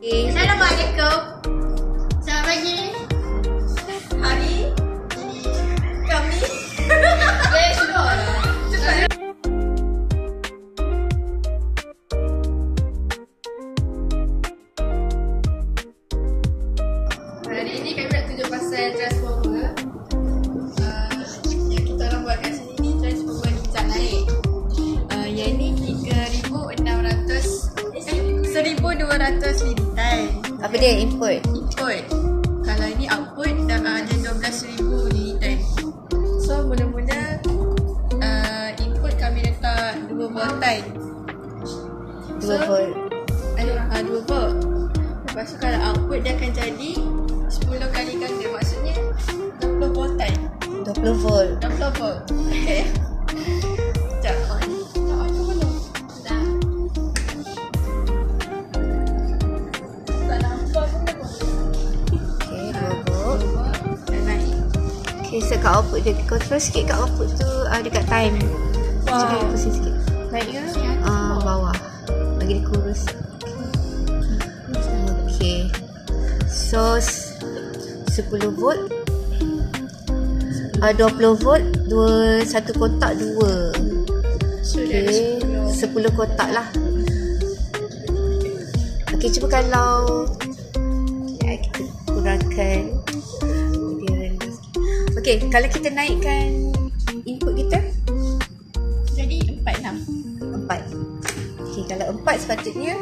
Assalamualaikum. Selamat pagi. Hari ini kami sudah. Hari ini kami nak tunjuk pasal transformer. Yang kita orang buat kat sini ni transformer kincang naik. Yang ni 1,200 lilitan. Apa dia input? Input. Kalau ini output dah ada 12,000 lilitan. So mula-mula input kami letak 2 voltan. 2 volt. 2 volt. Lepas tu kalau output dia akan jadi 10 kali ganda. Maksudnya 20 voltan. 20 volt. 20 volt. Okay. Sekejap. Aku belum. Dah. Tak nampak pun dah. Okay, 2 volt. Dah naik. Okay, so kat output dia control sikit kat output tu dekat time. Cuba dia pusing sikit. Naik ke? Bawah. Bagi dia kurus. Okay. So 10 volt. 20 volt, satu kotak 2. So dia ada Okay, 10 kotak lah. Okay, cuba kalau kita kurangkan. Okay, kalau kita naikkan input kita jadi 4 4. Okay, kalau 4 sepatutnya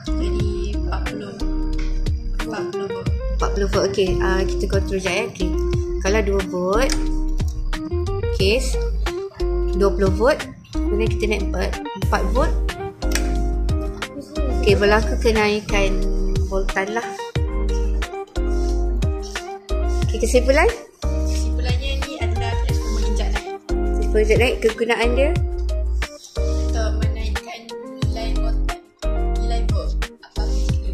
jadi 40 volt. 40 volt. Okay, kita control sekejap ya. Okay, kalau 2 volt, okay, 20 volt. Kemudian kita naik 4 volt. Okay, berlaku kenaikan voltan lah. Okay, kesimpulannya ni adalah transformer kincang naik. Projek naik, kegunaan dia Untuk menaikkan nilai voltan, nilai volt apa kita.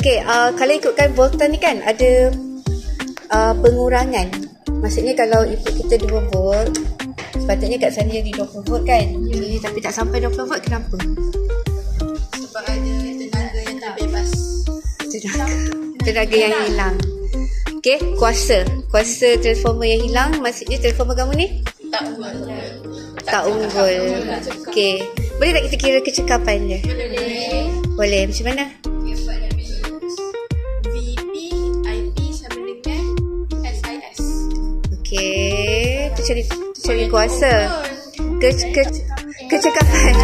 okay, kalau ikutkan voltan ni kan ada pengurangan. Maksudnya kalau input kita 2 volt, sepatutnya kat sana jadi 20 volt kan. Okay, tapi tak sampai 20 volt, kenapa? Sebab ada tenaga yang terbebas. Tenaga yang hilang. Okay, kuasa transformer yang hilang. Maksudnya transformer kamu ni tak unggul. Okay, boleh tak kita kira kecekapan dia? Boleh. Macam mana? VP IP sama dengan SIS. Okay, tu cari kuasa kecekapan.